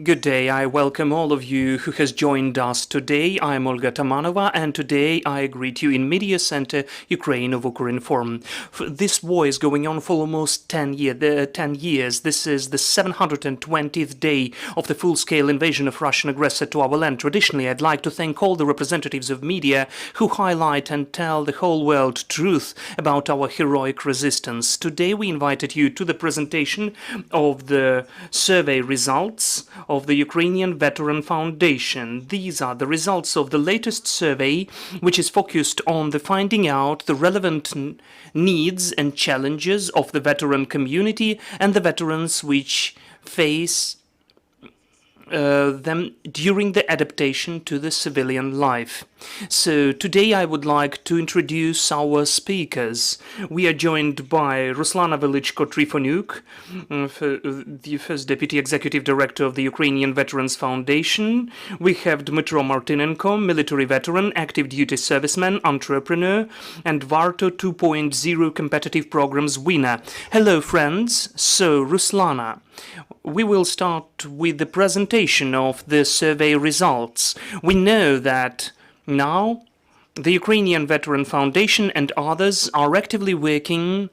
Good day, I welcome all of you who has joined us today. I'm Olga Tamanova, and today I greet you in Media Center, Ukraine-Ukrinform. This war is going on for almost 10 years. This is the 720th day of the full-scale invasion of Russian aggressor to our land. Traditionally, I'd like to thank all the representatives of media who highlight and tell the whole world truth about our heroic resistance. Today we invited you to the presentation of the survey results of the Ukrainian Veterans Foundation. These are the results of the latest survey, which is focused on the finding out the relevant needs and challenges of the veteran community and the veterans which face them during the adaptation to the civilian life. So today I would like to introduce our speakers. We are joined by Ruslana Velychko-Trifonyuk, the first Deputy Executive Director of the Ukrainian Veterans Foundation. We have Dmytro Martynenko, military veteran, active duty serviceman, entrepreneur, and Varto 2.0 competitive programs winner. Hello friends. So Ruslana, we will start with the presentation of the survey results. We know that now the Ukrainian Veterans Foundation and others are actively working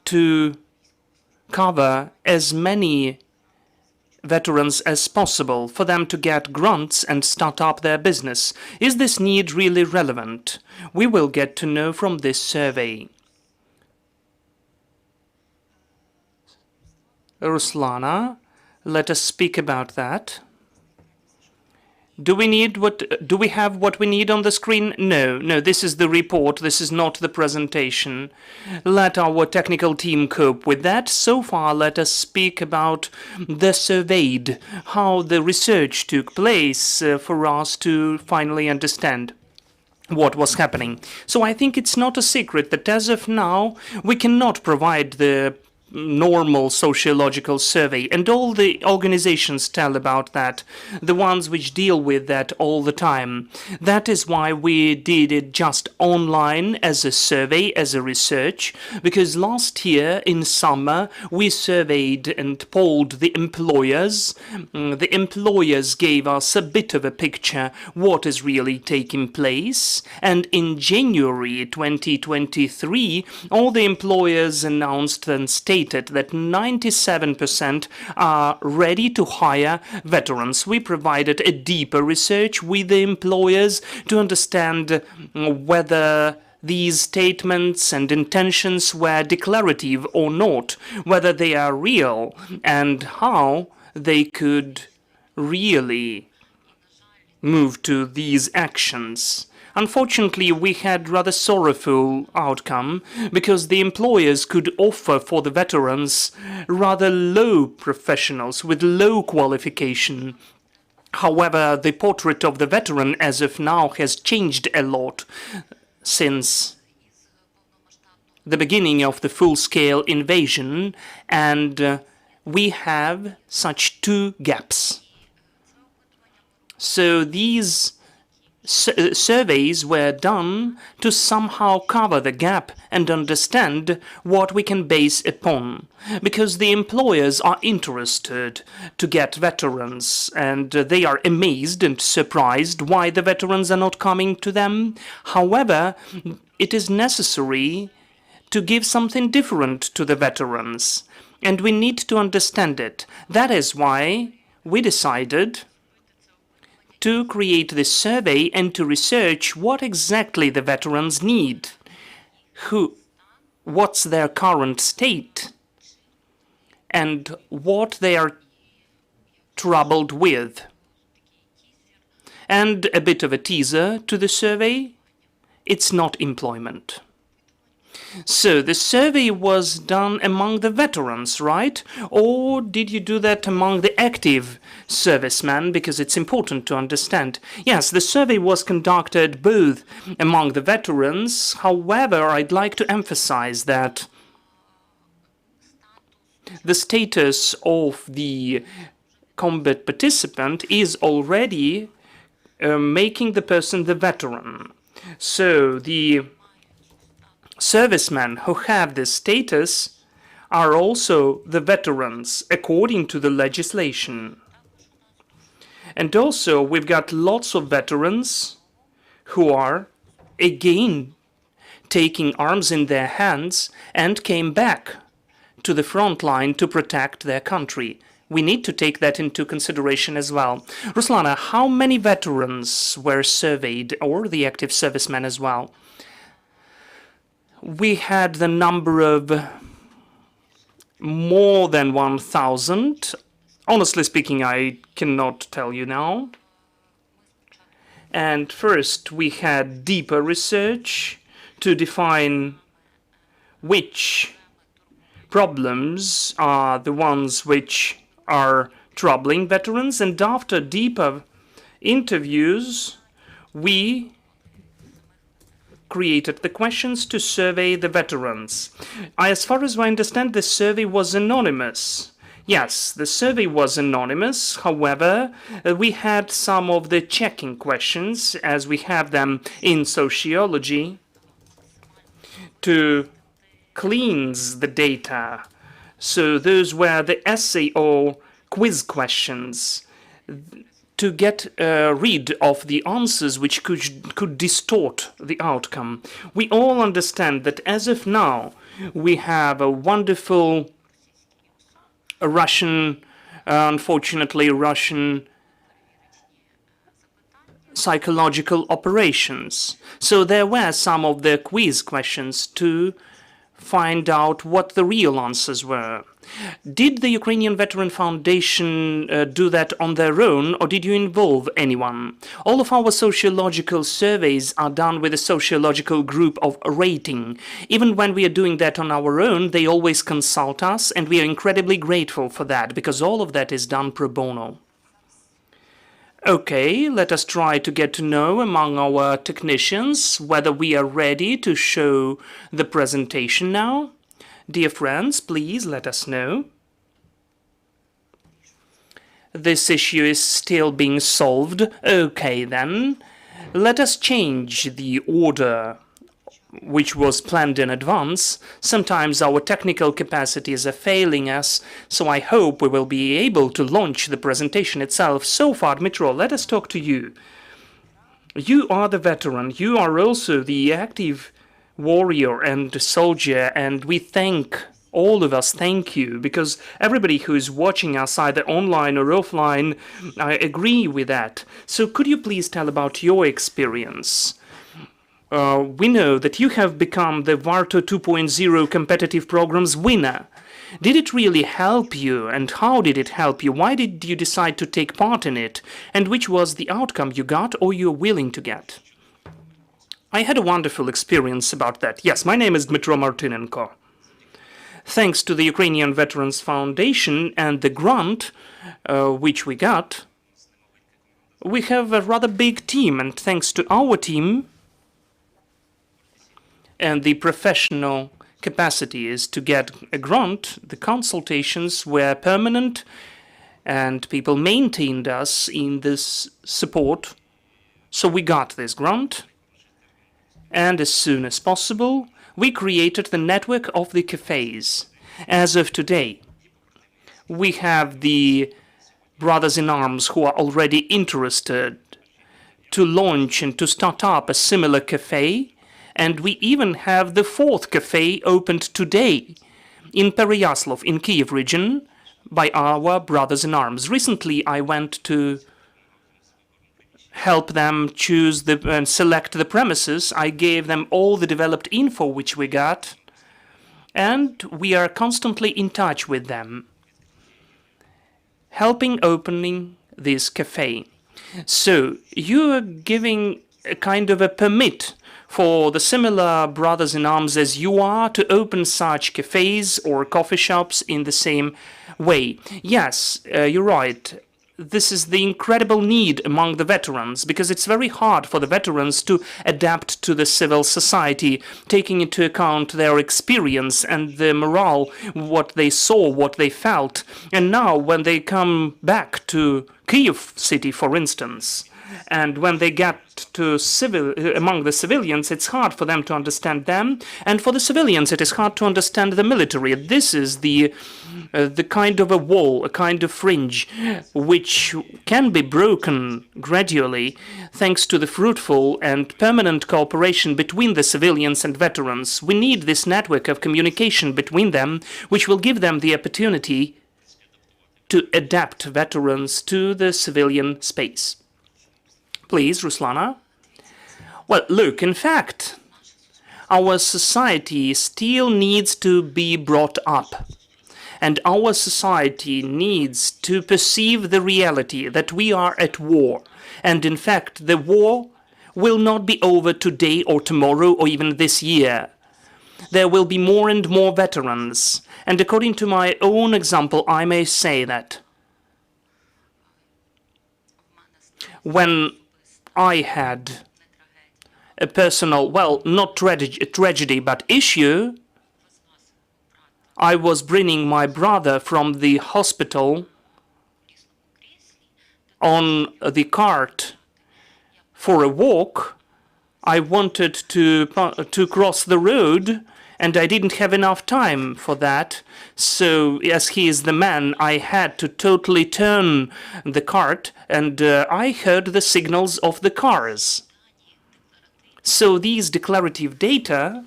to cover as many veterans as possible for them to get grants and start up their business. Is this need really relevant? We will get to know from this survey. Ruslana, let us speak about that. Do we have what we need on the screen? No, this is the report, this is not the presentation. Let our technical team cope with that. So far, let us speak about the surveyed, how the research took place for us to finally understand what was happening. So I think it's not a secret that as of now, we cannot provide the normal sociological survey, and all the organizations tell about that, the ones which deal with that all the time. That is why we did it just online as a survey, as a research, because last year in summer we surveyed and polled the employers. The employers gave us a bit of a picture what is really taking place, and in January 2023 all the employers announced and stated that 97% are ready to hire veterans. We provided a deeper research with the employers to understand whether these statements and intentions were declarative or not, whether they are real, and how they could really move to these actions. Unfortunately, we had rather sorrowful outcome because the employers could offer for the veterans rather low professionals with low qualification. However, the portrait of the veteran as of now has changed a lot since the beginning of the full-scale invasion, and we have such two gaps. So these surveys were done to somehow cover the gap and understand what we can base upon, because the employers are interested to get veterans and they are amazed and surprised why the veterans are not coming to them. However, it is necessary to give something different to the veterans, and we need to understand it. That is why we decided to create this survey and to research what exactly the veterans need, what's their current state, and what they are troubled with. And a bit of a teaser to the survey, it's not employment. So the survey was done among the veterans, right? Or did you do that among the active servicemen? Because it's important to understand. Yes, the survey was conducted both among the veterans. However, I'd like to emphasize that the status of the combat participant is already making the person the veteran. So the servicemen who have this status are also the veterans according to the legislation. And also we've got lots of veterans who are again taking arms in their hands and came back to the front line to protect their country. We need to take that into consideration as well. Ruslana, how many veterans were surveyed, or the active servicemen as well? We had the number of more than 1,000. Honestly speaking, I cannot tell you now. And first, we had deeper research to define which problems are the ones which are troubling veterans. And after deeper interviews, we created the questions to survey the veterans. As far as I understand, the survey was anonymous. Yes, the survey was anonymous. However, we had some of the checking questions, as we have them in sociology, to cleanse the data. So those were the essay or quiz questions to get rid of the answers which could distort the outcome. We all understand that as of now, we have a wonderful unfortunately Russian psychological operations. So there were some of the quiz questions to find out what the real answers were. Did the Ukrainian Veteran Foundation do that on their own, or did you involve anyone? All of our sociological surveys are done with a sociological group of rating. Even when we are doing that on our own, they always consult us, and we are incredibly grateful for that, because all of that is done pro bono. Okay, let us try to get to know among our technicians whether we are ready to show the presentation now. Dear friends, please let us know. This issue is still being solved. Okay, then. Let us change the order which was planned in advance. Sometimes our technical capacities are failing us, so I hope we will be able to launch the presentation itself. So far, Dmytro, let us talk to you. You are the veteran. You are also the active warrior and soldier, and we thank, all of us thank you, because everybody who is watching us, either online or offline, I agree with that. So could you please tell about your experience? We know that you have become the Varto 2.0 competitive program's winner. Did it really help you, and how did it help you? Why did you decide to take part in it? And which was the outcome you got or you're willing to get? I had a wonderful experience about that. Yes, my name is Dmytro Martynenko. Thanks to the Ukrainian Veterans Foundation and the grant which we got, we have a rather big team, and thanks to our team and the professional capacities to get a grant, the consultations were permanent, and people maintained us in this support. So we got this grant, and as soon as possible, we created the network of the cafes. As of today, we have the brothers in arms who are already interested to launch and to start up a similar cafe. And we even have the 4th cafe opened today in Pereyaslav, in Kiev region, by our brothers in arms. Recently, I went to help them choose and select the premises. I gave them all the developed info which we got, and we are constantly in touch with them, helping opening this cafe. So you are giving a kind of a permit for the similar brothers in arms as you are to open such cafes or coffee shops in the same way. Yes, you're right. This is the incredible need among the veterans, because it's very hard for the veterans to adapt to the civil society, taking into account their experience and the morale, what they saw, what they felt. And now when they come back to Kyiv city, for instance, and when they get to among the civilians, it's hard for them to understand them, and for the civilians it is hard to understand the military. This is the kind of a wall, a kind of fringe, which can be broken gradually thanks to the fruitful and permanent cooperation between the civilians and veterans. We need this network of communication between them, which will give them the opportunity to adapt veterans to the civilian space. Please, Ruslana. Well, look, in fact, our society still needs to be brought up. And our society needs to perceive the reality that we are at war. And in fact, the war will not be over today or tomorrow or even this year. There will be more and more veterans. And according to my own example, I may say that when I had a personal, well, not tragedy, but issue, I was bringing my brother from the hospital on the cart for a walk. I wanted to cross the road, and I didn't have enough time for that. So, as he is the man, I had to totally turn the cart, and I heard the signals of the cars. So these declarative data,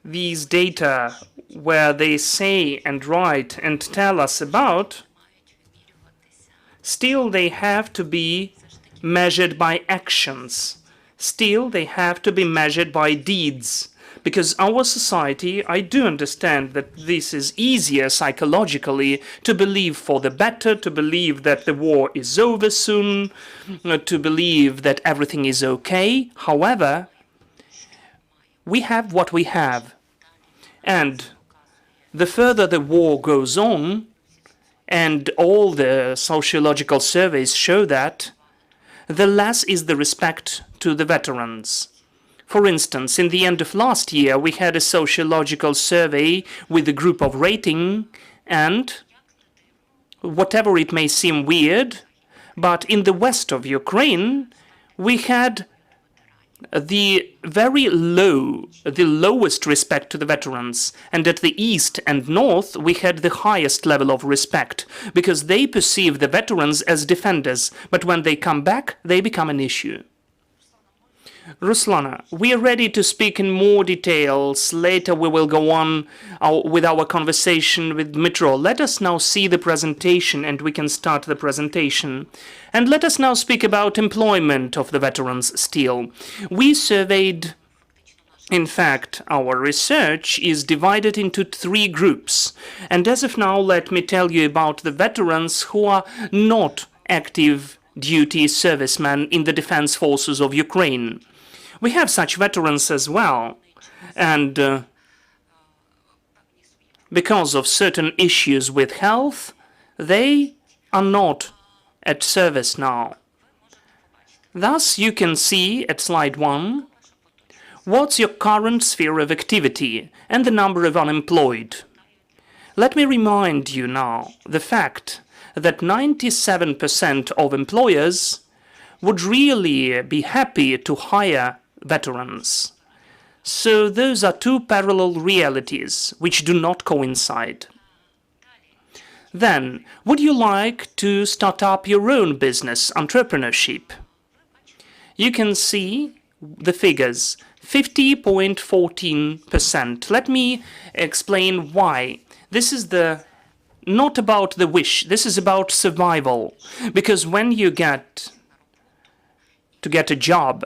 these data where they say and write and tell us about, still they have to be measured by actions. Still they have to be measured by deeds. Because our society, I do understand that this is easier psychologically to believe for the better, to believe that the war is over soon, to believe that everything is okay. However, we have what we have. And the further the war goes on, and all the sociological surveys show that, the less is the respect to the veterans. For instance, in the end of last year, we had a sociological survey with a group of rating, and whatever it may seem weird, but in the west of Ukraine, we had the lowest respect to the veterans, and at the east and north we had the highest level of respect, because they perceive the veterans as defenders, but when they come back, they become an issue. Ruslana, we are ready to speak in more details. Later we will go on with our conversation with Dmytro. Let us now see the presentation, and we can start the presentation. And let us now speak about employment of the veterans still. We surveyed, in fact, our research is divided into 3 groups. And as of now, let me tell you about the veterans who are not active duty servicemen in the defense forces of Ukraine. We have such veterans as well, and because of certain issues with health, they are not at service now. Thus, you can see at slide 1 what's your current sphere of activity and the number of unemployed. Let me remind you now the fact that 97% of employers would really be happy to hire veterans. So those are 2 parallel realities which do not coincide. Then, would you like to start up your own business, entrepreneurship? You can see the figures, 50.14%. Let me explain why. This is not about the wish, this is about survival. Because when you get to get a job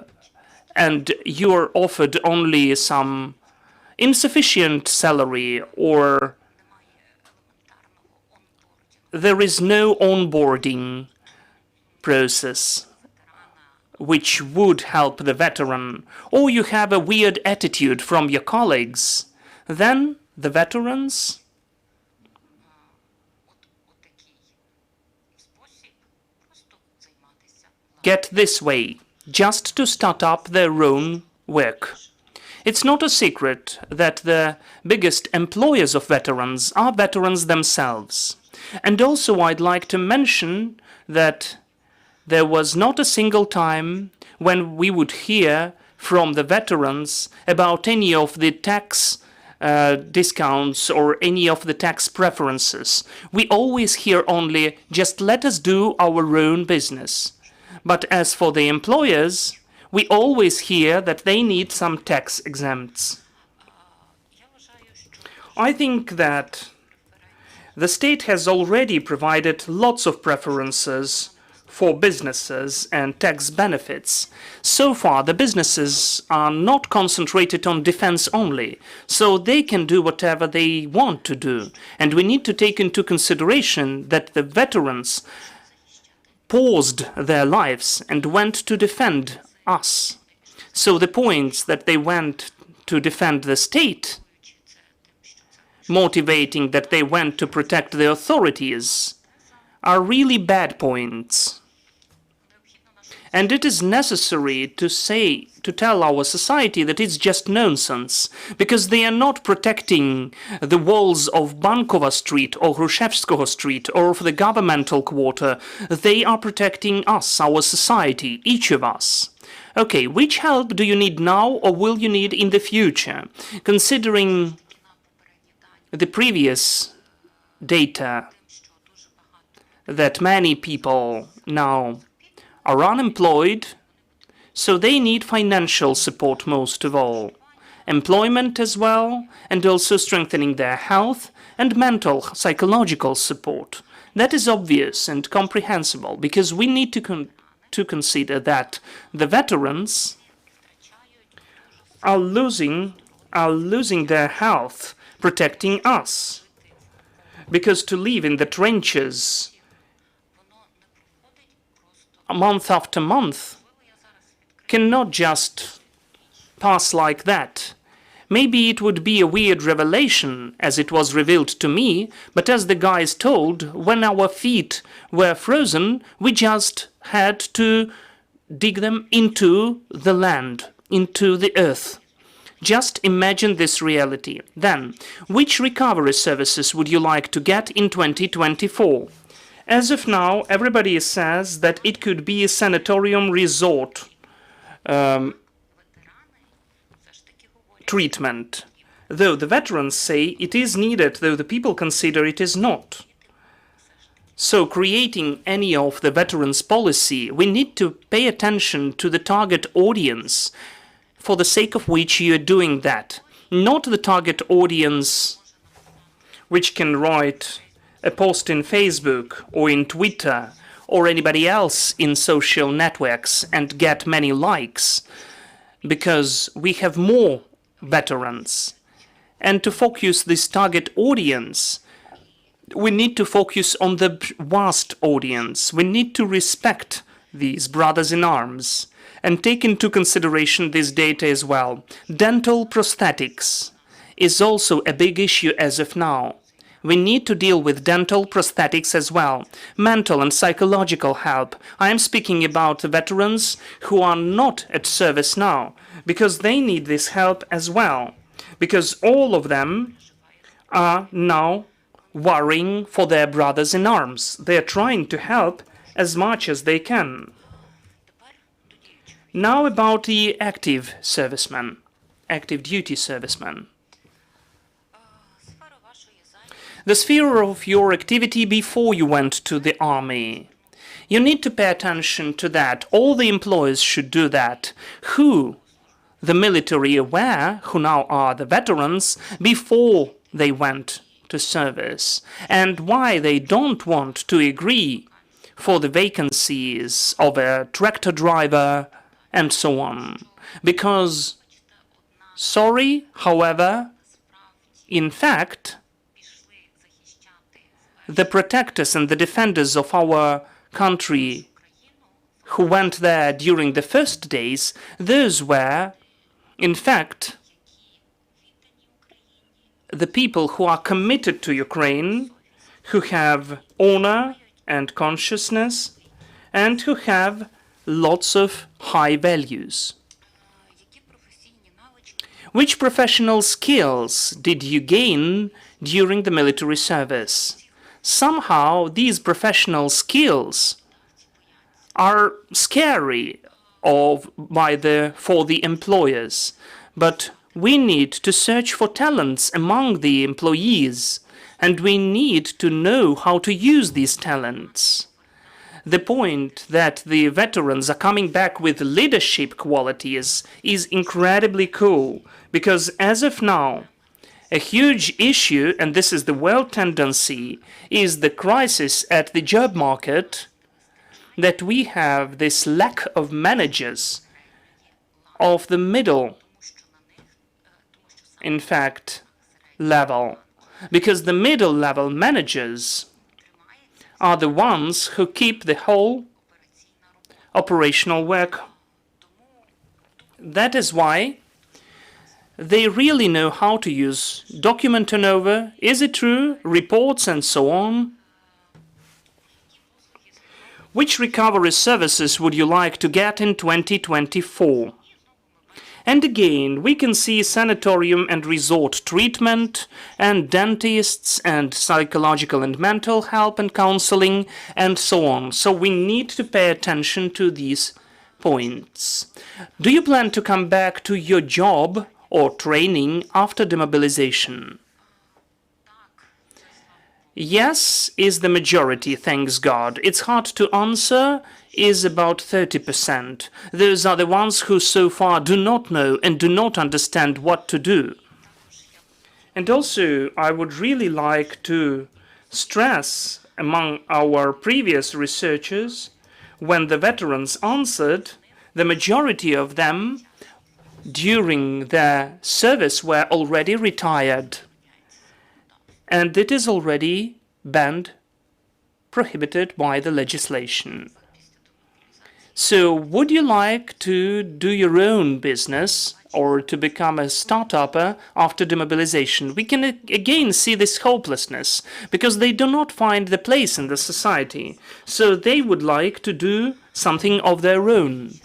and you're offered only some insufficient salary, or there is no onboarding process which would help the veteran, or you have a weird attitude from your colleagues, then the veterans get this way, just to start up their own work. It's not a secret that the biggest employers of veterans are veterans themselves. And also I'd like to mention that there was not a single time when we would hear from the veterans about any of the tax discounts or any of the tax preferences. We always hear only, just let us do our own business. But as for the employers, we always hear that they need some tax exempts. I think that the state has already provided lots of preferences for businesses and tax benefits. So far, the businesses are not concentrated on defense only, so they can do whatever they want to do. And we need to take into consideration that the veterans paused their lives and went to defend us. So the points that they went to defend the state, motivating that they went to protect the authorities, are really bad points. And it is necessary to tell our society that it's just nonsense, because they are not protecting the walls of Bankova Street or Hrushevskoho Street or of the governmental quarter. They are protecting us, our society, each of us. Okay, which help do you need now or will you need in the future? Considering the previous data that many people now are unemployed, so they need financial support most of all. Employment as well, and also strengthening their health and mental, psychological support. That is obvious and comprehensible, because we need to consider that the veterans are losing their health protecting us. Because to live in the trenches month after month cannot just pass like that. Maybe it would be a weird revelation, as it was revealed to me, but as the guys told, when our feet were frozen, we just had to dig them into the land, into the earth. Just imagine this reality. Then, which recovery services would you like to get in 2024? As of now, everybody says that it could be a sanatorium resort treatment, though the veterans say it is needed, though the people consider it is not. So creating any of the veterans' policy, we need to pay attention to the target audience for the sake of which you are doing that, not the target audience which can write a post in Facebook or in Twitter or anybody else in social networks and get many likes, because we have more veterans. And to focus this target audience, we need to focus on the vast audience. We need to respect these brothers in arms and take into consideration this data as well. Dental prosthetics is also a big issue as of now. We need to deal with dental prosthetics as well. Mental and psychological help. I am speaking about the veterans who are not at service now, because they need this help as well. Because all of them are now worrying for their brothers in arms. They are trying to help as much as they can. Now about the active servicemen, active duty servicemen. The sphere of your activity before you went to the army. You need to pay attention to that. All the employers should do that. Who the military were, who now are the veterans, before they went to service, and why they don't want to agree for the vacancies of a tractor driver and so on. Because, sorry, however, in fact, the protectors and the defenders of our country who went there during the first days, those were, in fact, the people who are committed to Ukraine, who have honor and consciousness, and who have lots of high values. Which professional skills did you gain during the military service? Somehow these professional skills are scary for the employers, but we need to search for talents among the employees, and we need to know how to use these talents. The point that the veterans are coming back with leadership qualities is incredibly cool, because as of now, a huge issue, and this is the world tendency, is the crisis at the job market, that we have this lack of managers of the middle, in fact, level. Because the middle level managers are the ones who keep the whole operational work. That is why they really know how to use document turnover, is it true, reports, and so on. Which recovery services would you like to get in 2024? And again, we can see sanatorium and resort treatment, and dentists, and psychological and mental help and counseling, and so on. So we need to pay attention to these points. Do you plan to come back to your job or training after demobilization? Yes is the majority, thanks God. It's hard to answer, is about 30%. Those are the ones who so far do not know and do not understand what to do. And also, I would really like to stress among our previous researchers, when the veterans answered, the majority of them during their service were already retired. And it is already banned, prohibited by the legislation. So would you like to do your own business or to become a start-upper after demobilization? We can again see this hopelessness because they do not find the place in the society. So they would like to do something of their own.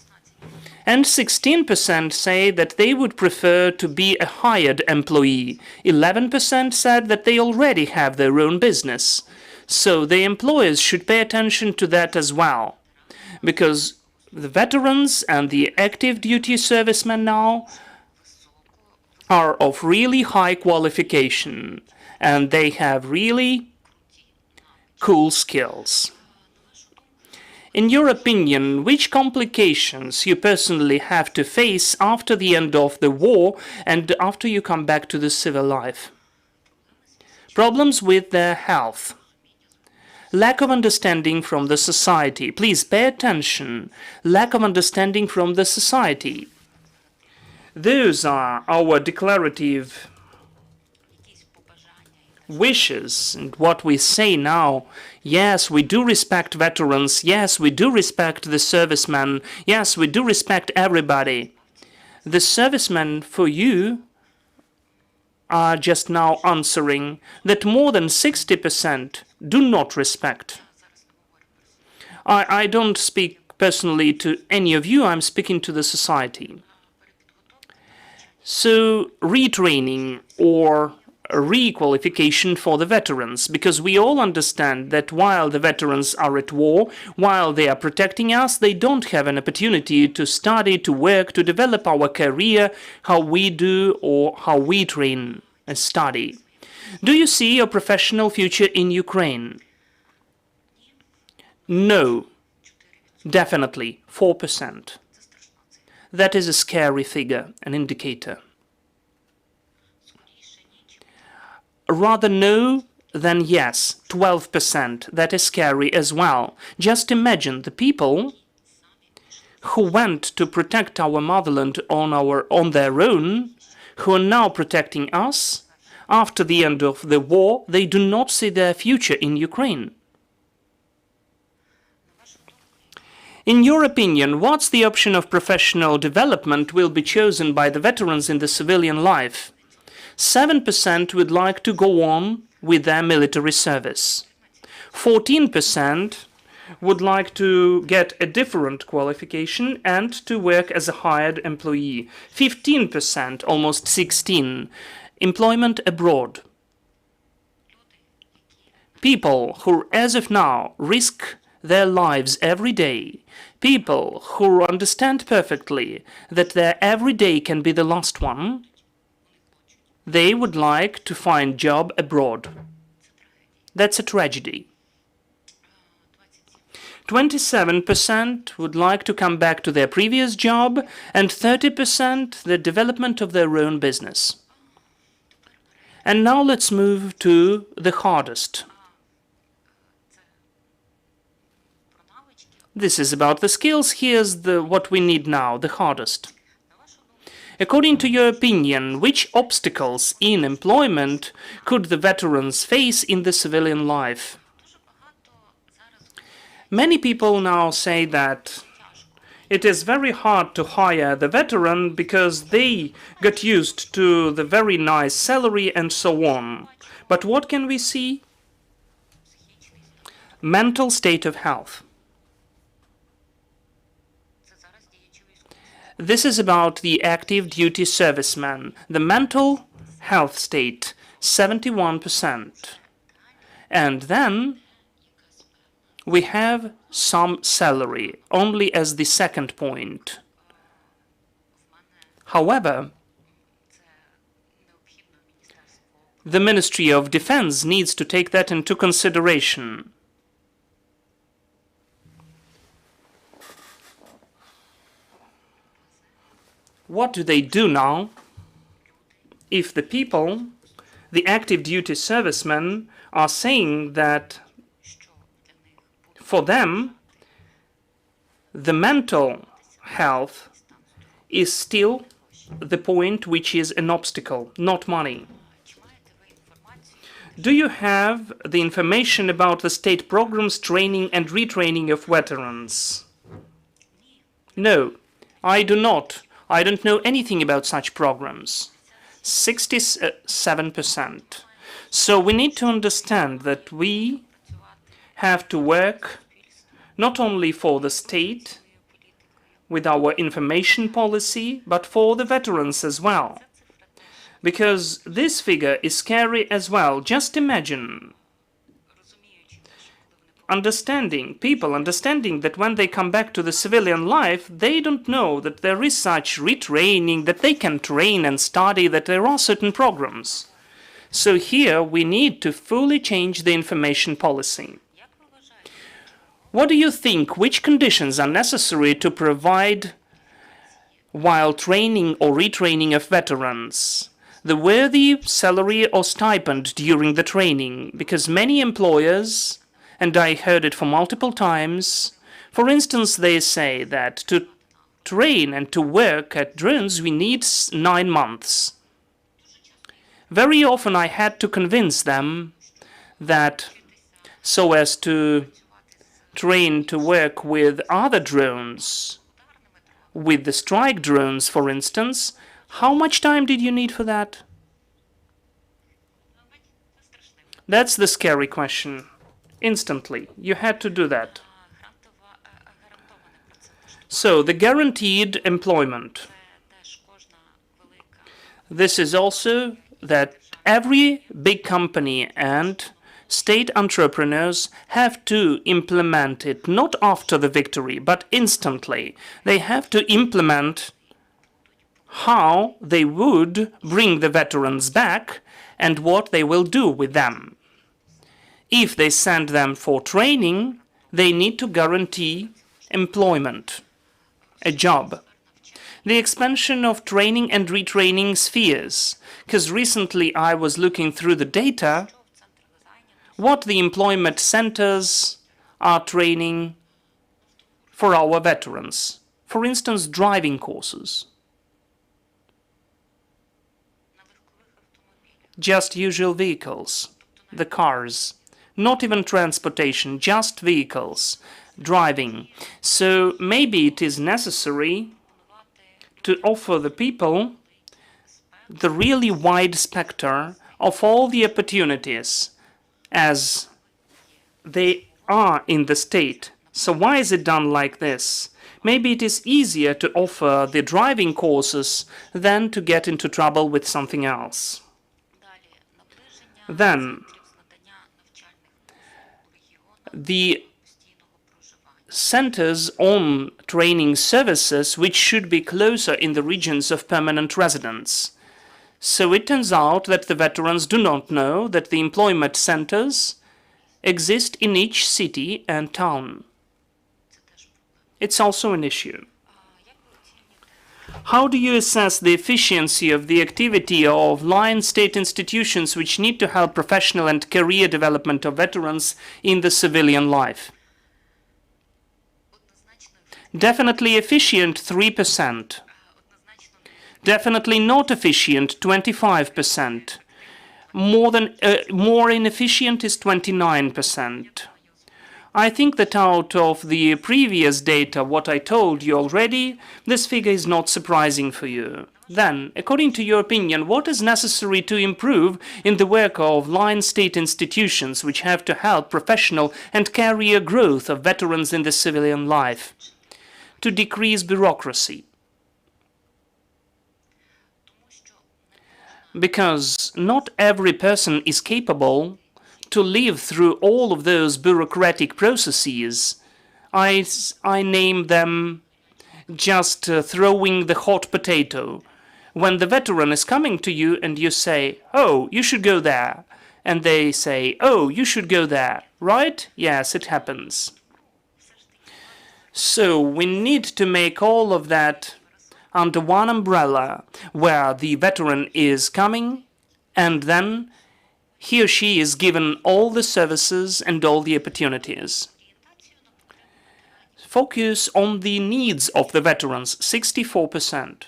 And 16% say that they would prefer to be a hired employee. 11% said that they already have their own business. So the employers should pay attention to that as well. Because the veterans and the active duty servicemen now are of really high qualification. And they have really cool skills. In your opinion, which complications you personally have to face after the end of the war and after you come back to the civil life? Problems with their health. Lack of understanding from the society. Please pay attention. Lack of understanding from the society. Those are our declarative wishes and what we say now. Yes, we do respect veterans. Yes, we do respect the servicemen. Yes, we do respect everybody. The servicemen for you are just now answering that more than 60% do not respect. I don't speak personally to any of you. I'm speaking to the society. So retraining or re-qualification for the veterans, because we all understand that while the veterans are at war, while they are protecting us, they don't have an opportunity to study, to work, to develop our career, how we do or how we train and study. Do you see your professional future in Ukraine? No, definitely 4%. That is a scary figure, an indicator. Rather no than yes, 12%. That is scary as well. Just imagine the people who went to protect our motherland on their own, who are now protecting us, after the end of the war, they do not see their future in Ukraine. In your opinion, what's the option of professional development will be chosen by the veterans in the civilian life? 7% would like to go on with their military service. 14% would like to get a different qualification and to work as a hired employee. 15%, almost 16%, employment abroad. People who, as of now, risk their lives every day, people who understand perfectly that their every day can be the last one, they would like to find job abroad. That's a tragedy. 27% would like to come back to their previous job, and 30% the development of their own business. And now let's move to the hardest. This is about the skills. Here's what we need now, the hardest. According to your opinion, which obstacles in employment could the veterans face in the civilian life? Many people now say that it is very hard to hire the veteran because they got used to the very nice salary and so on. But what can we see? Mental state of health. This is about the active duty serviceman. The mental health state, 71%. And then we have some salary, only as the second point. However, the Ministry of Defense needs to take that into consideration. What do they do now if the people, the active duty servicemen, are saying that for them the mental health is still the point which is an obstacle, not money? Do you have the information about the state programs training and retraining of veterans? No, I do not. I don't know anything about such programs. 67%. So we need to understand that we have to work not only for the state with our information policy, but for the veterans as well. Because this figure is scary as well. Just imagine people understanding that when they come back to the civilian life, they don't know that there is such retraining, that they can train and study, that there are certain programs. So here we need to fully change the information policy. What do you think, which conditions are necessary to provide while training or retraining of veterans? The worthy salary or stipend during the training, because many employers, and I heard it for multiple times, for instance, they say that to train and to work at drones we need 9 months. Very often I had to convince them that so as to train to work with other drones, with the strike drones, for instance, how much time did you need for that? That's the scary question. Instantly, you had to do that. So, the guaranteed employment. This is also that every big company and state entrepreneurs have to implement it, not after the victory, but instantly. They have to implement how they would bring the veterans back and what they will do with them. If they send them for training, they need to guarantee employment, a job. The expansion of training and retraining spheres, because recently I was looking through the data, what the employment centers are training for our veterans. For instance, driving courses. Just usual vehicles, the cars, not even transportation, just vehicles, driving. So maybe it is necessary to offer the people the really wide spectrum of all the opportunities as they are in the state. So why is it done like this? Maybe it is easier to offer the driving courses than to get into trouble with something else. Then, the centers on training services which should be closer in the regions of permanent residence. So it turns out that the veterans do not know that the employment centers exist in each city and town. It's also an issue. How do you assess the efficiency of the activity of line state institutions which need to help professional and career development of veterans in the civilian life? Definitely efficient, 3%. Definitely not efficient, 25%. More inefficient is 29%. I think that out of the previous data, what I told you already, this figure is not surprising for you. Then, according to your opinion, what is necessary to improve in the work of line state institutions which have to help professional and career growth of veterans in the civilian life? To decrease bureaucracy. Because not every person is capable to live through all of those bureaucratic processes. I name them just throwing the hot potato. When the veteran is coming to you and you say, oh, you should go there. And they say, oh, you should go there. Right? Yes, it happens. So we need to make all of that under one umbrella, where the veteran is coming and then he or she is given all the services and all the opportunities. Focus on the needs of the veterans, 64%.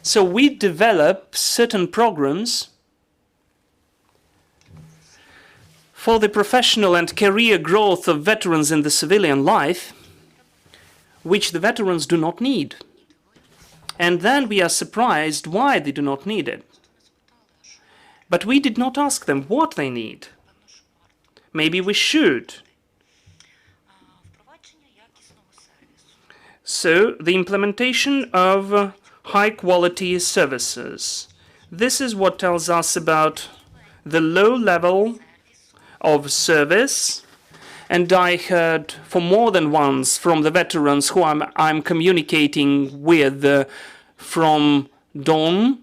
So we develop certain programs for the professional and career growth of veterans in the civilian life, which the veterans do not need. And then we are surprised why they do not need it. But we did not ask them what they need. Maybe we should. So, the implementation of high-quality services. This is what tells us about the low level of service. And I heard for more than once from the veterans who I'm communicating with from dawn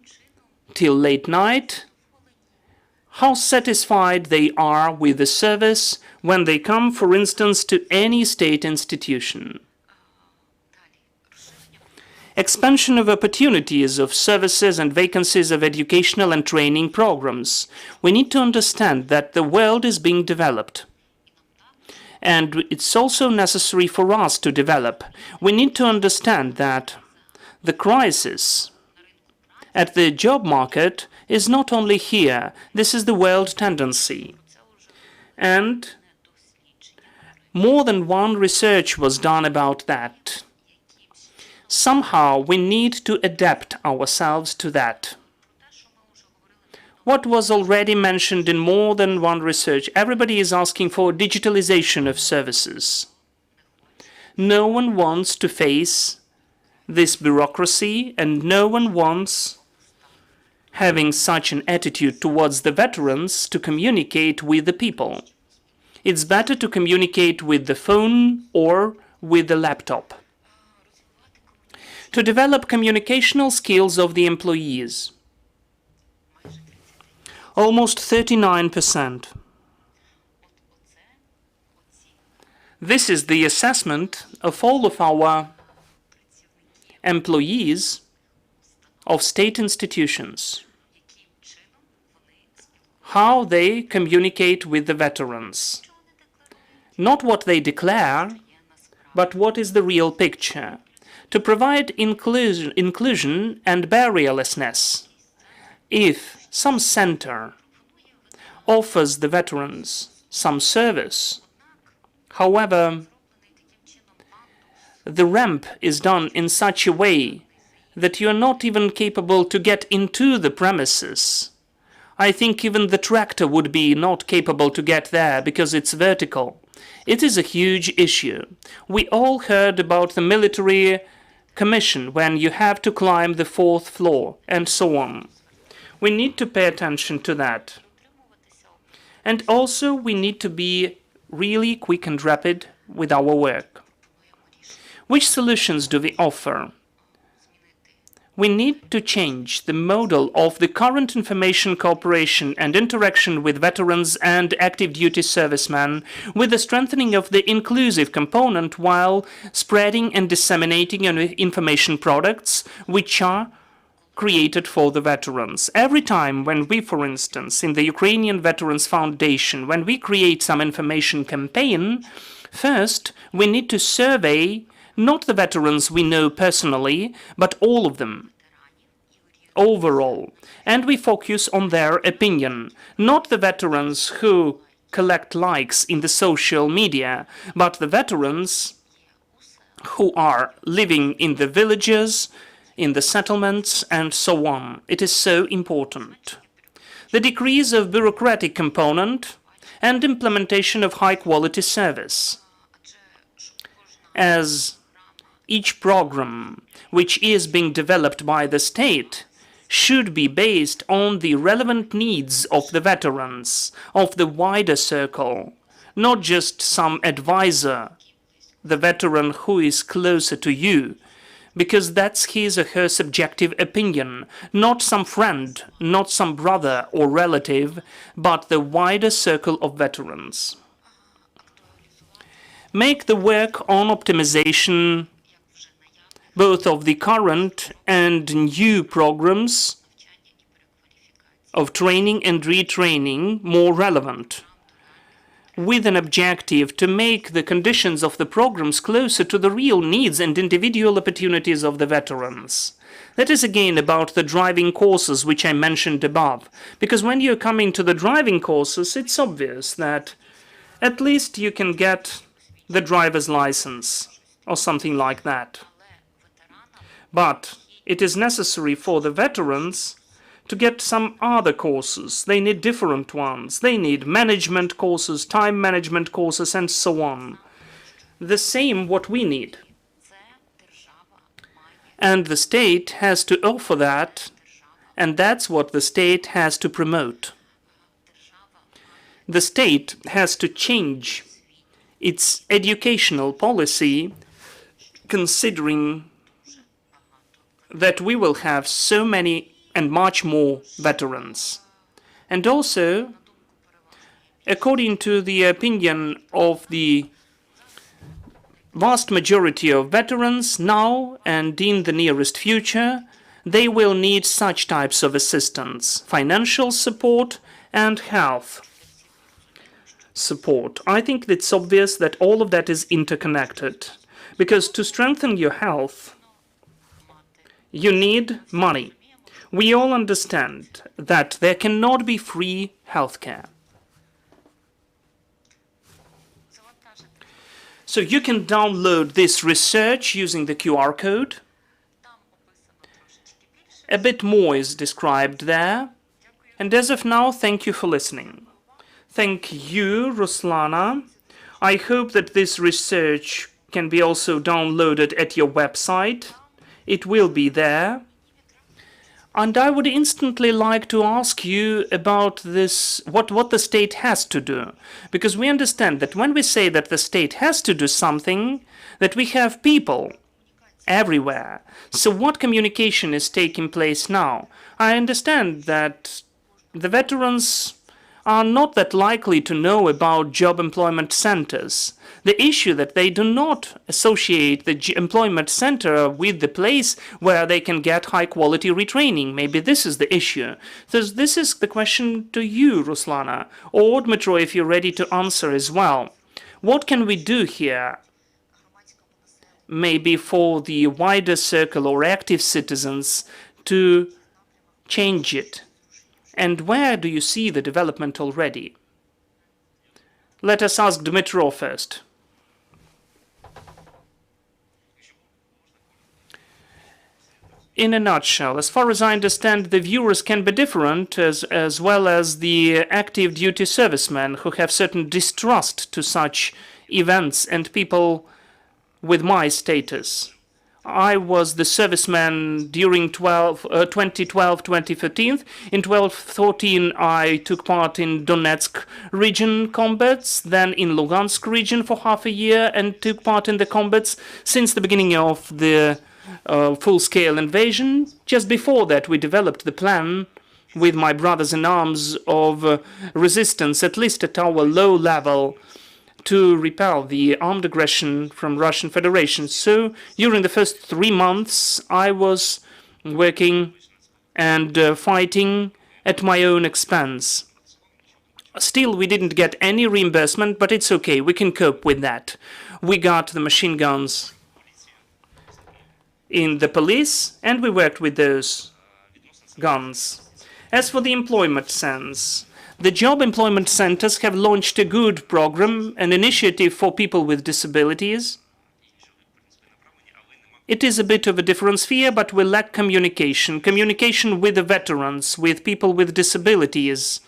till late night, how satisfied they are with the service when they come, for instance, to any state institution. Expansion of opportunities of services and vacancies of educational and training programs. We need to understand that the world is being developed. And it's also necessary for us to develop. We need to understand that the crisis at the job market is not only here. This is the world tendency. And more than one research was done about that. Somehow we need to adapt ourselves to that. What was already mentioned in more than one research, everybody is asking for digitalization of services. No one wants to face this bureaucracy, and no one wants having such an attitude towards the veterans to communicate with the people. It's better to communicate with the phone or with the laptop. To develop communicational skills of the employees. Almost 39%. This is the assessment of all of our employees of state institutions. How they communicate with the veterans. Not what they declare, but what is the real picture. To provide inclusion and barrierlessness. If some center offers the veterans some service, however, the ramp is done in such a way that you are not even capable to get into the premises. I think even the tractor would be not capable to get there because it's vertical. It is a huge issue. We all heard about the military commission when you have to climb the 4th floor and so on. We need to pay attention to that. And also we need to be really quick and rapid with our work. Which solutions do we offer? We need to change the model of the current information cooperation and interaction with veterans and active duty servicemen with the strengthening of the inclusive component while spreading and disseminating information products which are created for the veterans. Every time when we, for instance, in the Ukrainian Veterans Foundation, when we create some information campaign, first we need to survey not the veterans we know personally, but all of them, overall. And we focus on their opinion, not the veterans who collect likes in the social media, but the veterans who are living in the villages, in the settlements, and so on. It is so important. The decrease of bureaucratic component and implementation of high-quality service. As each program which is being developed by the state should be based on the relevant needs of the veterans, of the wider circle, not just some advisor, the veteran who is closer to you, because that's his or her subjective opinion, not some friend, not some brother or relative, but the wider circle of veterans. Make the work on optimization both of the current and new programs of training and retraining more relevant, with an objective to make the conditions of the programs closer to the real needs and individual opportunities of the veterans. That is again about the driving courses which I mentioned above, because when you're coming to the driving courses, it's obvious that at least you can get the driver's license or something like that. But it is necessary for the veterans to get some other courses. They need different ones. They need management courses, time management courses, and so on. The same what we need. And the state has to offer that, and that's what the state has to promote. The state has to change its educational policy, considering that we will have so many and much more veterans. And also, according to the opinion of the vast majority of veterans now and in the nearest future, they will need such types of assistance, financial support and health support. I think it's obvious that all of that is interconnected, because to strengthen your health, you need money. We all understand that there cannot be free healthcare. So you can download this research using the QR code. A bit more is described there. And as of now, thank you for listening. Thank you, Ruslana. I hope that this research can be also downloaded at your website. It will be there. And I would instantly like to ask you about this, what the state has to do. Because we understand that when we say that the state has to do something, that we have people everywhere. So what communication is taking place now? I understand that the veterans are not that likely to know about job employment centers. The issue that they do not associate the employment center with the place where they can get high-quality retraining. Maybe this is the issue. So this is the question to you, Ruslana, or Dmytro, if you're ready to answer as well. What can we do here? Maybe for the wider circle or active citizens to change it. And where do you see the development already? Let us ask Dmytro first. In a nutshell, as far as I understand, the viewers can be different, as well as the active duty servicemen who have certain distrust to such events and people with my status. I was the serviceman during 2012-2013. In 12-14, I took part in Donetsk region combats, then in Lugansk region for half a year, and took part in the combats since the beginning of the full-scale invasion. Just before that, we developed the plan with my brothers in arms of resistance, at least at our low level, to repel the armed aggression from Russian Federation. So during the first 3 months, I was working and fighting at my own expense. Still, we didn't get any reimbursement, but it's okay. We can cope with that. We got the machine guns in the police, and we worked with those guns. As for the employment sense, the job employment centers have launched a good program, an initiative for people with disabilities. It is a bit of a different sphere, but we lack communication. Communication with the veterans, with people with disabilities,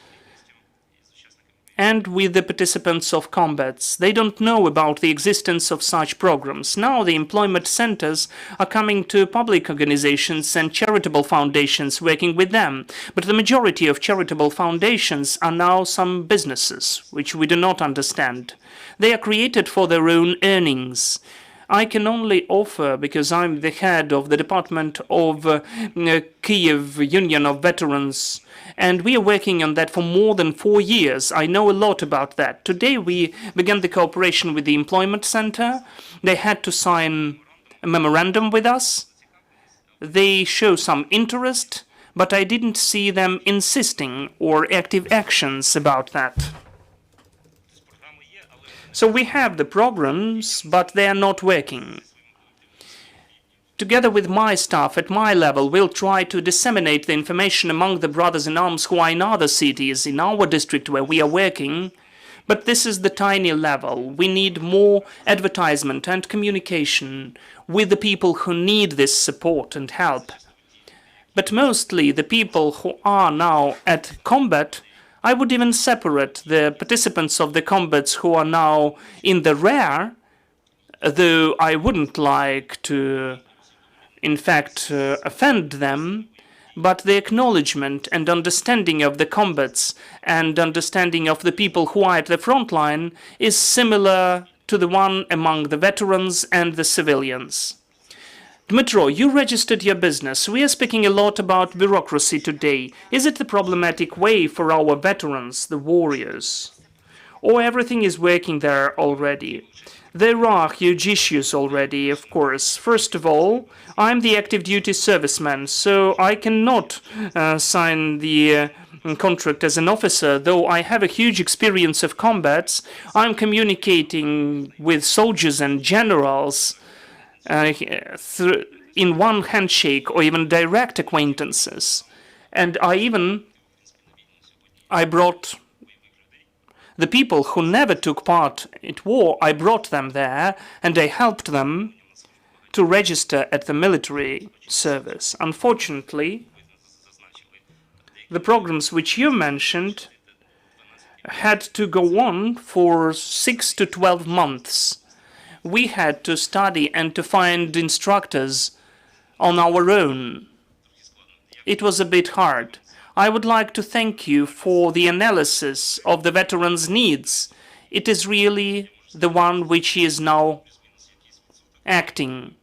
and with the participants of combats. They don't know about the existence of such programs. Now the employment centers are coming to public organizations and charitable foundations, working with them. But the majority of charitable foundations are now some businesses, which we do not understand. They are created for their own earnings. I can only offer, because I'm the head of the department of Kiev Union of Veterans, and we are working on that for more than 4 years. I know a lot about that. Today we began the cooperation with the employment center. They had to sign a memorandum with us. They show some interest, but I didn't see them insisting or active actions about that. So we have the programs, but they are not working. Together with my staff at my level, we'll try to disseminate the information among the brothers in arms who are in other cities, in our district where we are working. But this is the tiny level. We need more advertisement and communication with the people who need this support and help. But mostly the people who are now at combat, I would even separate the participants of the combats who are now in the rear, though I wouldn't like to, in fact, offend them, but the acknowledgement and understanding of the combats and understanding of the people who are at the front line is similar to the one among the veterans and the civilians. Dmytro, you registered your business. We are speaking a lot about bureaucracy today. Is it the problematic way for our veterans, the warriors? Or everything is working there already? There are huge issues already, of course. First of all, I'm the active duty serviceman, so I cannot sign the contract as an officer, though I have a huge experience of combats. I'm communicating with soldiers and generals in one handshake or even direct acquaintances. And I brought the people who never took part in war, I brought them there and I helped them to register at the military service. Unfortunately, the programs which you mentioned had to go on for 6 to 12 months. We had to study and to find instructors on our own. It was a bit hard. I would like to thank you for the analysis of the veterans' needs. It is really the one which is now acting.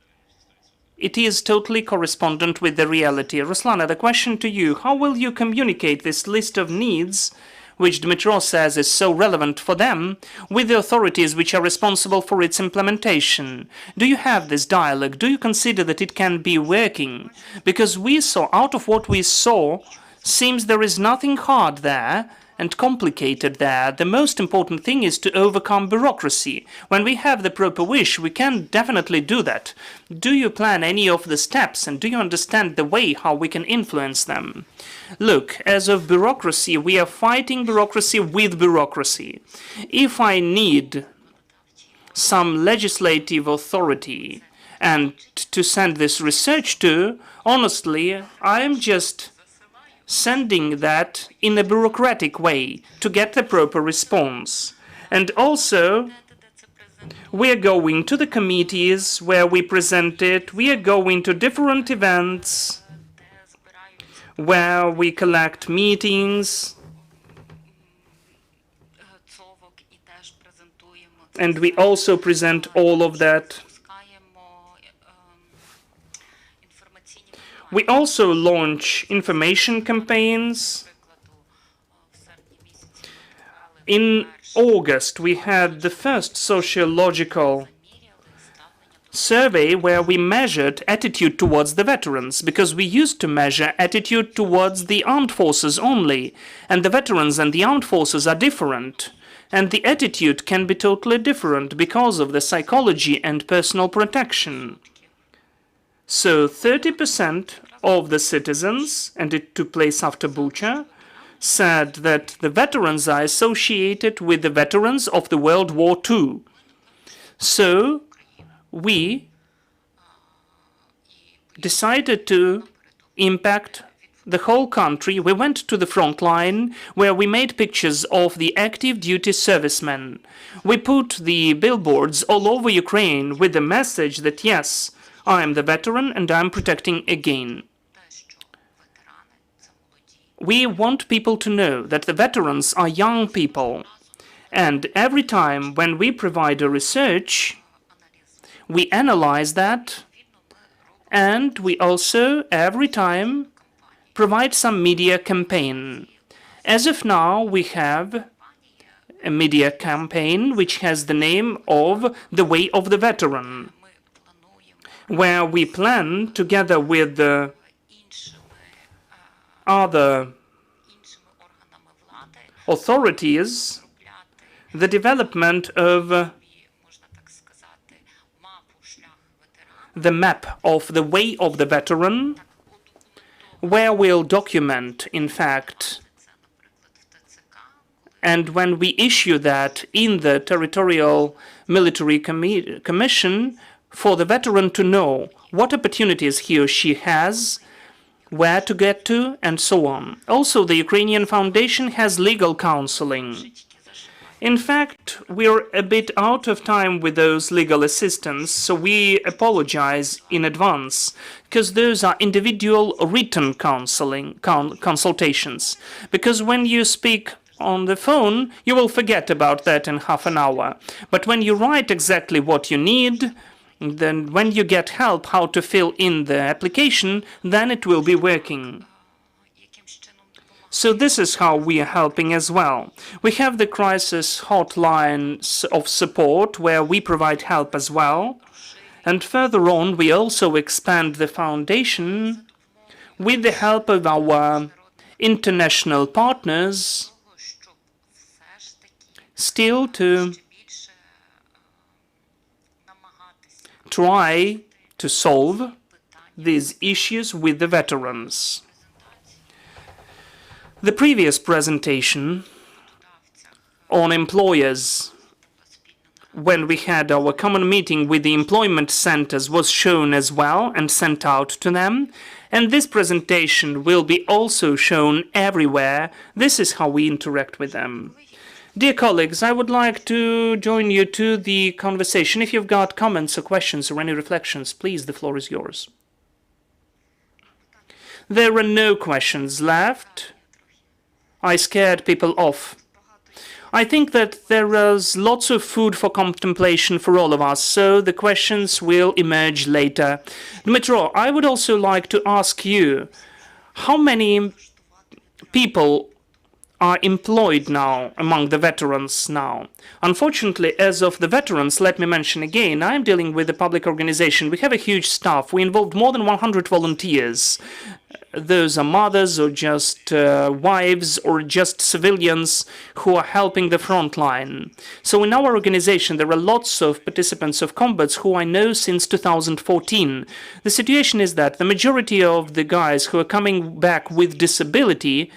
It is totally correspondent with the reality. Ruslana, the question to you, how will you communicate this list of needs, which Dmytro says is so relevant for them, with the authorities which are responsible for its implementation? Do you have this dialogue? Do you consider that it can be working? Because we saw, out of what we saw, seems there is nothing hard there, and complicated there. The most important thing is to overcome bureaucracy. When we have the proper wish, we can definitely do that. Do you plan any of the steps, and do you understand the way how we can influence them? Look, as of bureaucracy, we are fighting bureaucracy with bureaucracy. If I need some legislative authority and to send this research to, honestly, I am just sending that in a bureaucratic way to get the proper response. And also, we are going to the committees where we present it, we are going to different events where we collect meetings, and we also present all of that. We also launch information campaigns. In August, we had the first sociological survey where we measured attitude towards the veterans, because we used to measure attitude towards the armed forces only, and the veterans and the armed forces are different, and the attitude can be totally different because of the psychology and personal protection. So 30% of the citizens, and it took place after Bucha, said that the veterans are associated with the veterans of the World War II. So we decided to impact the whole country. We went to the front line where we made pictures of the active duty servicemen. We put the billboards all over Ukraine with the message that yes, I am the veteran and I'm protecting again. We want people to know that the veterans are young people, and every time when we provide a research, we analyze that, and we also every time provide some media campaign. As of now, we have a media campaign which has the name of The Way of the Veteran, where we plan, together with the other authorities, the development of the map of the way of the veteran, where we'll document, in fact, and when we issue that in the Territorial Military Commission, for the veteran to know what opportunities he or she has, where to get to, and so on. Also, the Ukrainian Foundation has legal counseling. In fact, we're a bit out of time with those legal assistance, so we apologize in advance, because those are individual written consultations. Because when you speak on the phone, you will forget about that in half an hour. But when you write exactly what you need, then when you get help how to fill in the application, then it will be working. So this is how we are helping as well. We have the crisis hotlines of support where we provide help as well. And further on, we also expand the foundation with the help of our international partners, still to try to solve these issues with the veterans. The previous presentation on employers, when we had our common meeting with the employment centers, was shown as well and sent out to them. And this presentation will be also shown everywhere. This is how we interact with them. Dear colleagues, I would like to join you to the conversation. If you've got comments or questions or any reflections, please, the floor is yours. There are no questions left. I scared people off. I think that there is lots of food for contemplation for all of us, so the questions will emerge later. Dmytro, I would also like to ask you, how many people are employed now among the veterans now? Unfortunately, as of the veterans, let me mention again, I'm dealing with a public organization. We have a huge staff. We involved more than 100 volunteers. those are mothers or just wives or just civilians who are helping the front line. So in our organization, there are lots of participants of combats who I know since 2014. The situation is that the majority of the guys who are coming back with disability,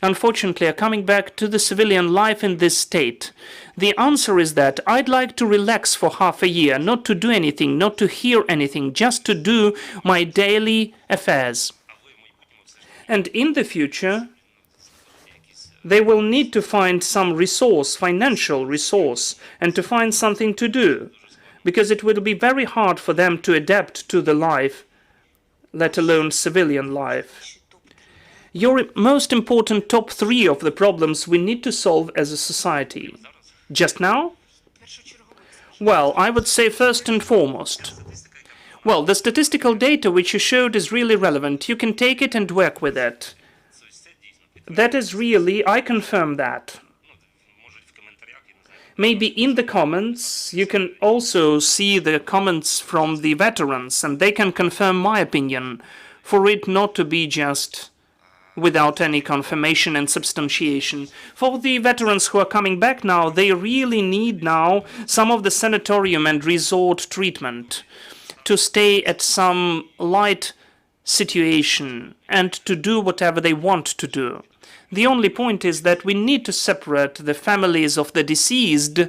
unfortunately, are coming back to the civilian life in this state. The answer is that I'd like to relax for half a year, not to do anything, not to hear anything, just to do my daily affairs. And in the future, they will need to find some resource, financial resource, and to find something to do, because it will be very hard for them to adapt to the life, let alone civilian life. Your most important top 3 of the problems we need to solve as a society. Just now? Well, I would say first and foremost. Well, the statistical data which you showed is really relevant. You can take it and work with it. That is really, I confirm that. Maybe in the comments, you can also see the comments from the veterans, and they can confirm my opinion, for it not to be just without any confirmation and substantiation. For the veterans who are coming back now, they really need now some of the sanatorium and resort treatment to stay at some light situation and to do whatever they want to do. The only point is that we need to separate the families of the deceased.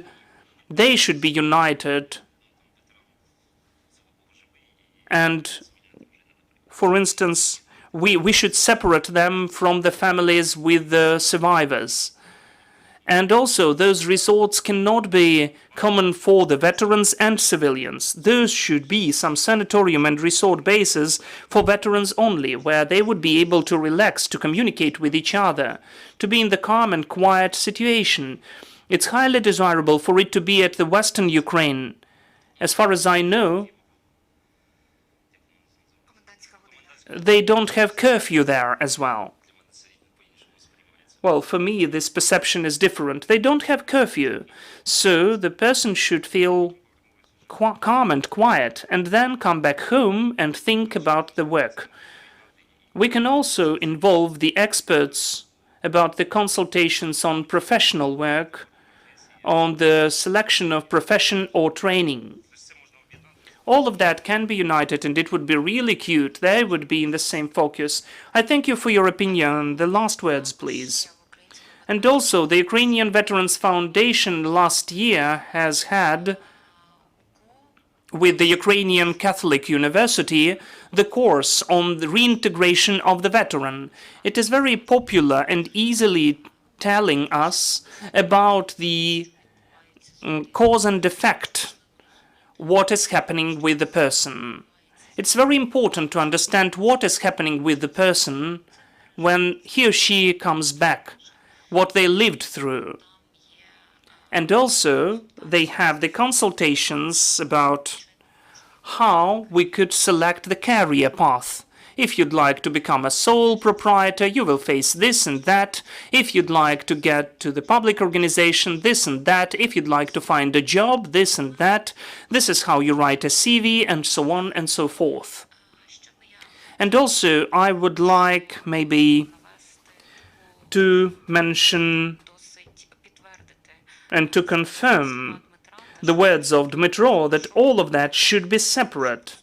They should be united. And, for instance, we should separate them from the families with the survivors. And also, those resorts cannot be common for the veterans and civilians. Those should be some sanatorium and resort bases for veterans only, where they would be able to relax, to communicate with each other, to be in the calm and quiet situation. It's highly desirable for it to be at the Western Ukraine. As far as I know, they don't have curfew there as well. Well, for me, this perception is different. They don't have curfew, so the person should feel calm and quiet, and then come back home and think about the work. We can also involve the experts about the consultations on professional work, on the selection of profession or training. All of that can be united, and it would be really cute. They would be in the same focus. I thank you for your opinion. The last words, please. And also, the Ukrainian Veterans Foundation last year has had, with the Ukrainian Catholic University, the course on the reintegration of the veteran. It is very popular and easily telling us about the cause and effect, what is happening with the person. It's very important to understand what is happening with the person when he or she comes back, what they lived through. And also, they have the consultations about how we could select the career path. If you'd like to become a sole proprietor, you will face this and that. If you'd like to get to the public organization, this and that. If you'd like to find a job, this and that. This is how you write a CV, and so on and so forth. And also, I would like maybe to mention and to confirm the words of Dmytro that all of that should be separate.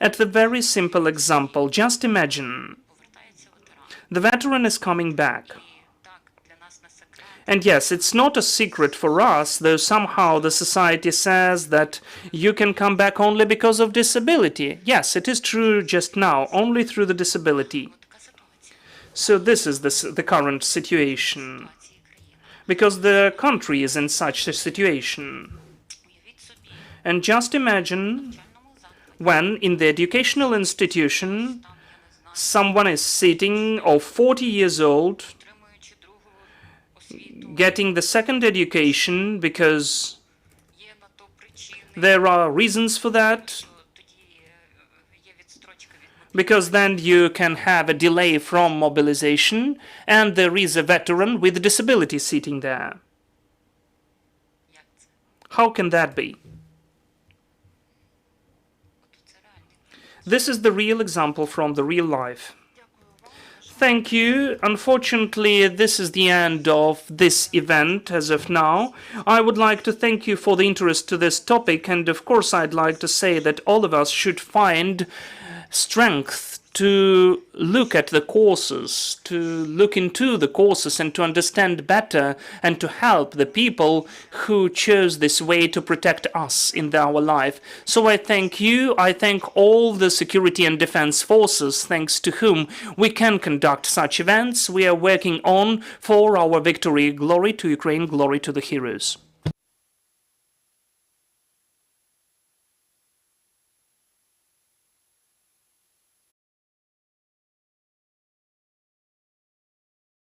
At the very simple example, just imagine the veteran is coming back. And yes, it's not a secret for us, though somehow the society says that you can come back only because of disability. Yes, it is true just now, only through the disability. So this is the current situation, because the country is in such a situation. And just imagine when in the educational institution someone is sitting of 40 years old, getting the second education because there are reasons for that, because then you can have a delay from mobilization, and there is a veteran with a disability sitting there. How can that be? This is the real example from the real life. Thank you. Unfortunately, this is the end of this event as of now. I would like to thank you for the interest to this topic, and of course I'd like to say that all of us should find strength to look at the courses, to look into the courses and to understand better and to help the people who chose this way to protect us in our life. So I thank you, I thank all the security and defense forces, thanks to whom we can conduct such events. We are working on for our victory. Glory to Ukraine, glory to the heroes.